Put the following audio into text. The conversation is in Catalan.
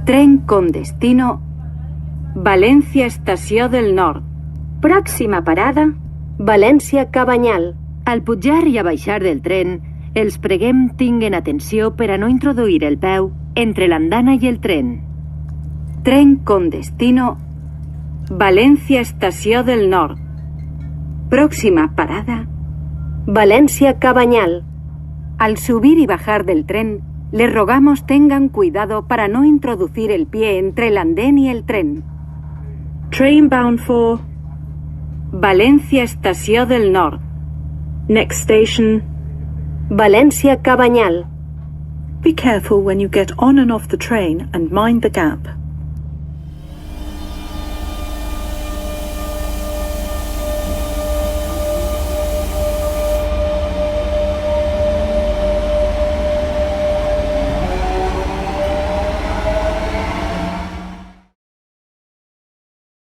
Tren con destino València Estació del Nord. Pròxima parada, València Cabanyal. Al pujar i a baixar del tren, els preguem tinguen atenció per a no introduir el peu entre l'andana i el tren. Tren con destino València Estació del Nord. Próxima parada, València Cabanyal. Al subir y bajar del tren, les rogamos tengan cuidado para no introducir el pie entre el andén y el tren. Train bound for València Estació del Nord. next station. València Cabanyal. Be careful when you get on and off the train and mind the gap.